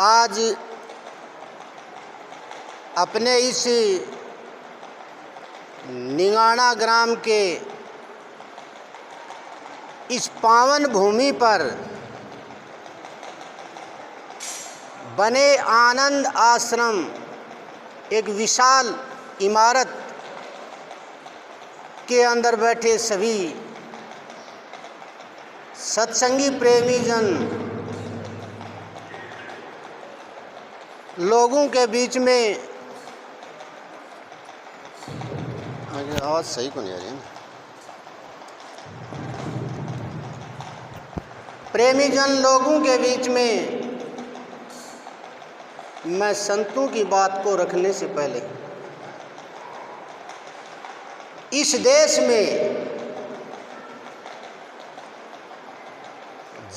आज अपने इस निगाना ग्राम के इस पावन भूमि पर बने आनंद आश्रम एक विशाल इमारत के अंदर बैठे सभी सत्संगी प्रेमी जन लोगों के बीच में आवाज़ सही को नहीं आ रही है। प्रेमी जन लोगों के बीच में मैं संतों की बात को रखने से पहले इस देश में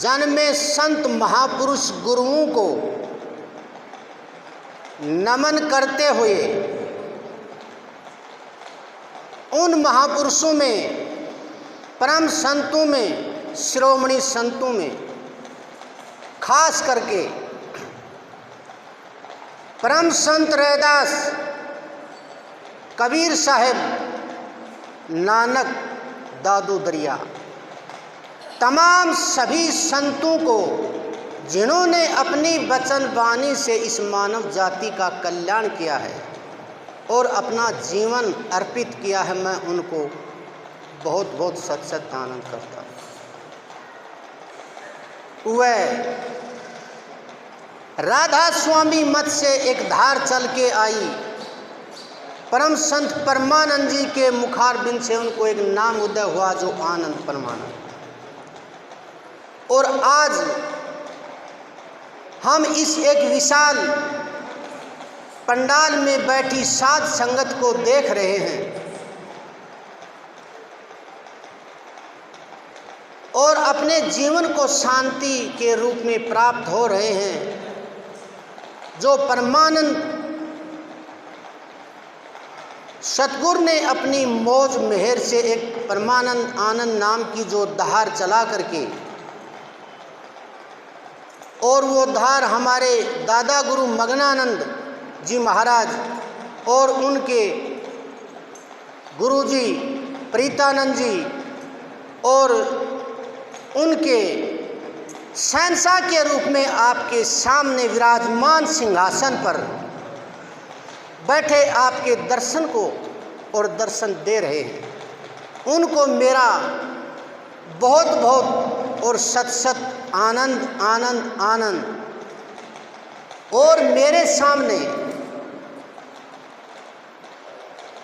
जन्मे संत महापुरुष गुरुओं को नमन करते हुए उन महापुरुषों में, परम संतों में, शिरोमणि संतों में खास करके परम संत रैदास, कबीर साहिब, नानक, दादू दरिया, तमाम सभी संतों को जिन्होंने अपनी वचन वाणी से इस मानव जाति का कल्याण किया है और अपना जीवन अर्पित किया है, मैं उनको बहुत बहुत सत सत आनंद करता हूँ। वह राधा स्वामी मत से एक धार चल के आई, परम संत परमानंद जी के मुखारबिंद से उनको एक नाम उदय हुआ जो आनंद परमानंद। और आज हम इस एक विशाल पंडाल में बैठी साध संगत को देख रहे हैं और अपने जीवन को शांति के रूप में प्राप्त हो रहे हैं। जो परमानंद सतगुरु ने अपनी मौज मेहर से एक परमानंद आनंद नाम की जो धार चला करके, और वो धार हमारे दादा गुरु मगनानंद जी महाराज और उनके गुरुजी प्रीतानंद जी और उनके शहंशाह के रूप में आपके सामने विराजमान सिंहासन पर बैठे आपके दर्शन को और दर्शन दे रहे हैं। उनको मेरा बहुत बहुत और सत सत आनंद आनंद आनंद। और मेरे सामने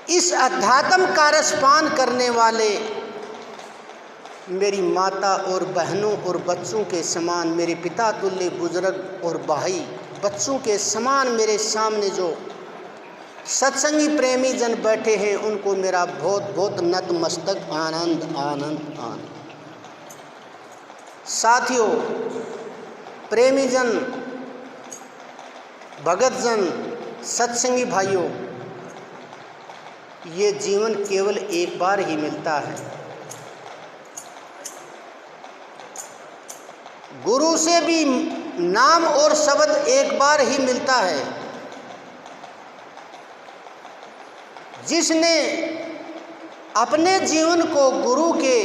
इस अध्यात्म का रसपान करने वाले मेरी माता और बहनों और बच्चों के समान, मेरे पिता तुल्य बुजुर्ग और भाई बच्चों के समान मेरे सामने जो सत्संगी प्रेमी जन बैठे हैं, उनको मेरा बहुत बहुत नतमस्तक आनंद आनंद आनंद। साथियों, प्रेमी जन, भगत जन, सत्संगी भाइयों, ये जीवन केवल एक बार ही मिलता है। गुरु से भी नाम और शब्द एक बार ही मिलता है। जिसने अपने जीवन को गुरु के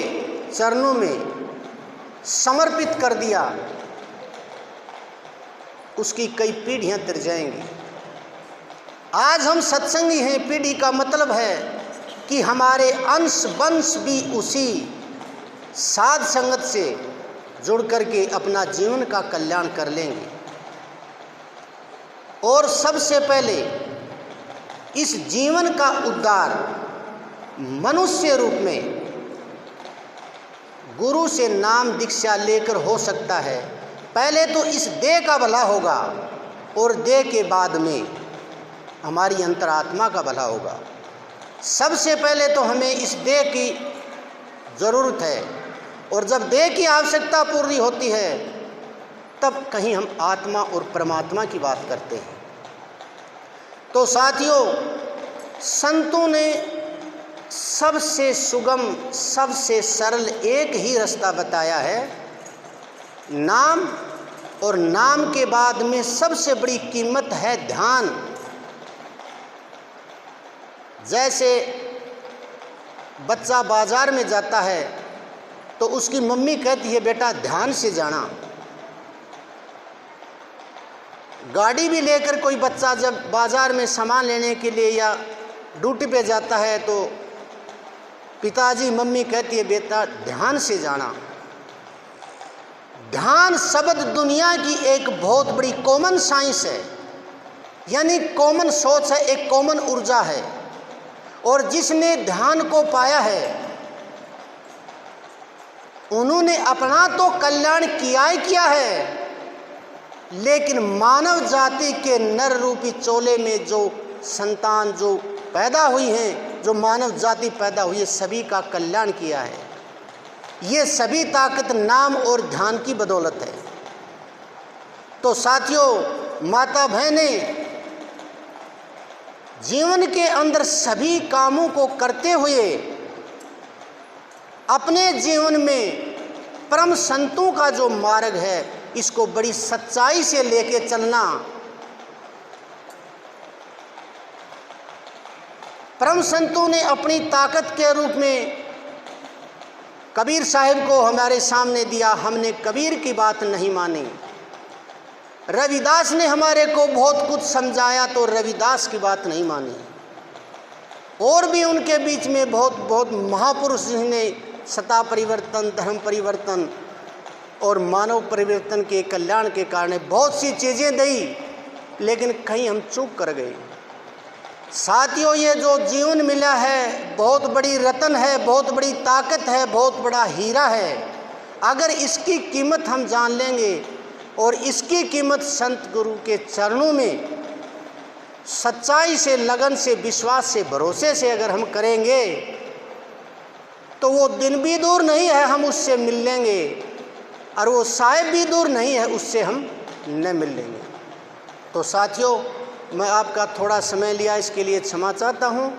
चरणों में समर्पित कर दिया, उसकी कई पीढ़ियां तर जाएंगी। आज हम सत्संगी हैं, पीढ़ी का मतलब है कि हमारे अंश वंश भी उसी साध संगत से जुड़ करके अपना जीवन का कल्याण कर लेंगे। और सबसे पहले इस जीवन का उद्धार मनुष्य रूप में गुरु से नाम दीक्षा लेकर हो सकता है। पहले तो इस देह का भला होगा और देह के बाद में हमारी अंतरात्मा का भला होगा। सबसे पहले तो हमें इस देह की ज़रूरत है, और जब देह की आवश्यकता पूरी होती है तब कहीं हम आत्मा और परमात्मा की बात करते हैं। तो साथियों, संतों ने सबसे सुगम, सबसे सरल एक ही रास्ता बताया है, नाम और नाम के बाद में सबसे बड़ी कीमत है ध्यान। जैसे बच्चा बाजार में जाता है तो उसकी मम्मी कहती है बेटा ध्यान से जाना। गाड़ी भी लेकर कोई बच्चा जब बाजार में सामान लेने के लिए या ड्यूटी पे जाता है तो पिताजी मम्मी कहती है बेटा ध्यान से जाना। ध्यान शब्द दुनिया की एक बहुत बड़ी कॉमन साइंस है, यानी कॉमन सोच है, एक कॉमन ऊर्जा है। और जिसने ध्यान को पाया है उन्होंने अपना तो कल्याण किया ही किया है, लेकिन मानव जाति के नर रूपी चोले में जो संतान जो पैदा हुई हैं, जो मानव जाति पैदा हुई है, सभी का कल्याण किया है। ये सभी ताकत नाम और ध्यान की बदौलत है। तो साथियों, माता बहनें, जीवन के अंदर सभी कामों को करते हुए अपने जीवन में परम संतों का जो मार्ग है इसको बड़ी सच्चाई से लेके चलना। परम संतों ने अपनी ताकत के रूप में कबीर साहिब को हमारे सामने दिया, हमने कबीर की बात नहीं मानी। रविदास ने हमारे को बहुत कुछ समझाया तो रविदास की बात नहीं मानी। और भी उनके बीच में बहुत महापुरुष जिन्होंने सत्ता परिवर्तन, धर्म परिवर्तन और मानव परिवर्तन के कल्याण के कारण बहुत सी चीज़ें दी, लेकिन कहीं हम चूक कर गए। साथियों, ये जो जीवन मिला है बहुत बड़ी रत्न है, बहुत बड़ी ताकत है, बहुत बड़ा हीरा है। अगर इसकी कीमत हम जान लेंगे और इसकी कीमत संत गुरु के चरणों में सच्चाई से, लगन से, विश्वास से, भरोसे से अगर हम करेंगे तो वो दिन भी दूर नहीं है हम उससे मिल लेंगे, और वो साहिब भी दूर नहीं है उससे हम न मिल लेंगे। तो साथियों, मैं आपका थोड़ा समय लिया, इसके लिए क्षमा चाहता हूँ।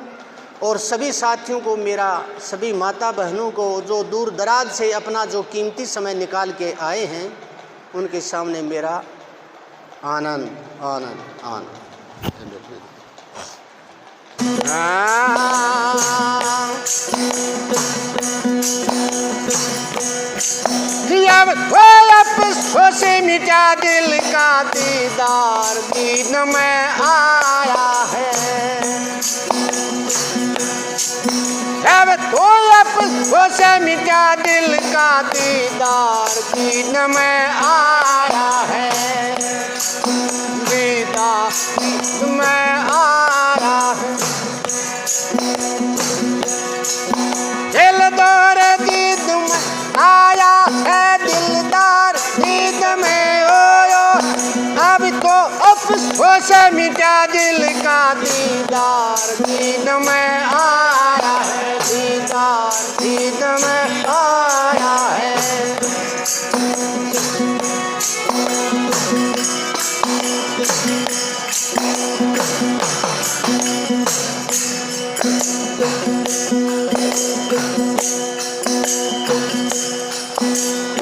और सभी साथियों को, मेरा सभी माता बहनों को जो दूर दराज से अपना जो कीमती समय निकाल के आए हैं, उनके सामने मेरा आनंद आनंद आनंद। से मिटा दिल का दीदार दीन में आया है। जब तो से मिटा दिल का दीदार दीन में आया है, दीदार दीन में आया है। दिल दौर दीद में आया है, दिलदार दीद में ओयो। अब तो अफसोस से मिटा दिल का दीदार दीद में आया है, दीदार दीद में आया है।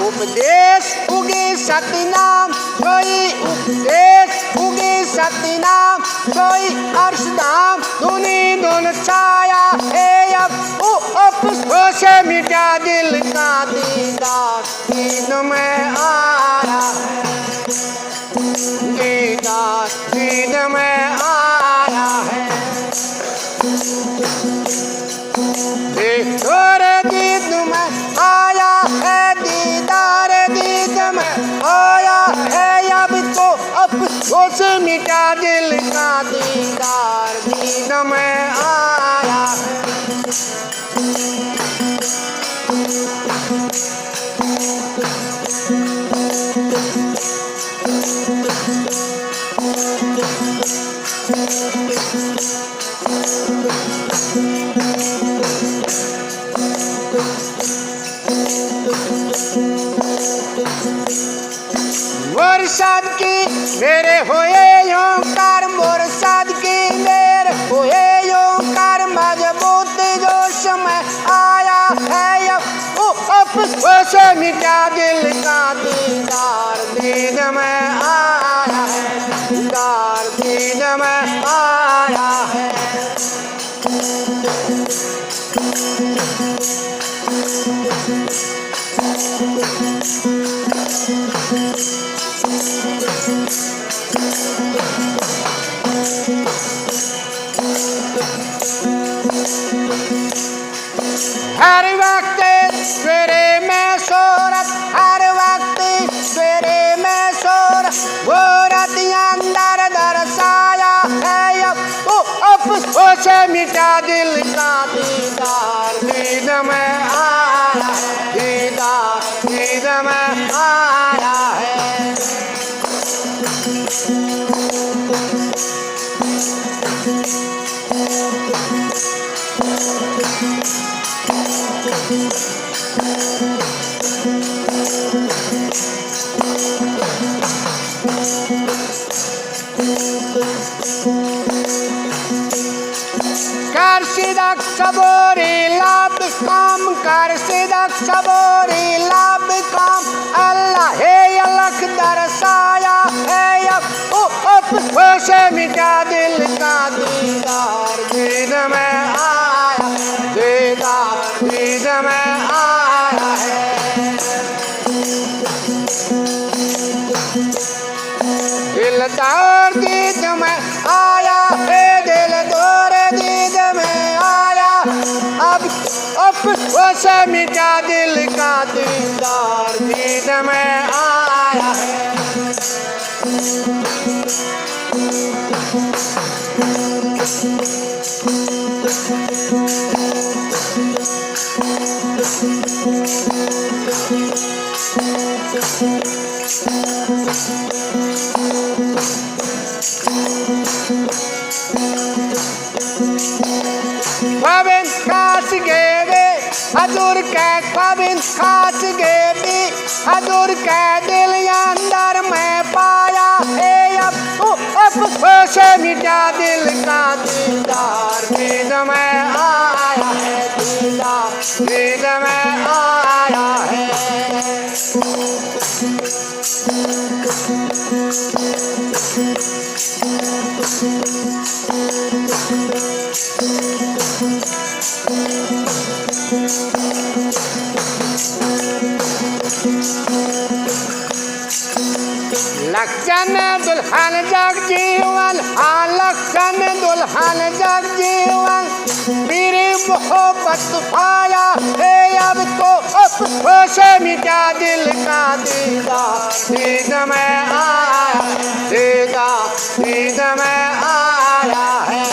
उपदेश उगे सतनाम कोई, उपदेश उगे सतनाम कोई, अर्शदाम धुनी धुन छाया है। अब अफसोस से मिटा दिल का दीदार दीन में आया है, दीदार दीन में आया है। दीदार दीद में आया है, दीदार दीद में आया है। अब तो अफसोस से मिटा दिल का दीदार दीद में आया है। मुर्शद की मेरे होए ओंकार, मुर्शद की मेरे होए ओंकार, मजबूत जोश में आया है। अब अफसोस से मिटा दिल का दीदार दीद में आया है, दीदार दीद में आया है। हर वक्त सवेरे में सूरत, हर वक्त सवेरे में सूरत, वो रतियां अंदर दरसाया है अब तो अफसोस से मिटा दिल का, दीदार दीद में आया है, दीदार दीद में आया है। कर सिदक सबोरी लाभ काम, कर सिदक सबोरी लाभ काम, अल्लाह है अलख दरसाया है अब ओ अफसोस से मिटा दिल का, दीदार दीद में आया, दीदार दीद में आया है। दिलदार दीद में आया है, दिलदार दीद में आया अब अफसोस से मिटा दिल का, दीदार दीद में आया है। ख्वाबिन खास गेबे हजूर के, ख्वाबिन खास गेबी हजूर के, दिल अंदर में पाया है अब तो अफसोस से मिटा दिल का, दीदार दीद में आया है, दीदार दीद में आया है। लक्षण दुल्हन जग जीवन, हाँ लक्षण दुल्हन जग जीवन, मेरी मोहब्बत पाया है अब तो अफसोस से मिटा दिल का, दीदार दीद में आया, दीदार दीद में आया है।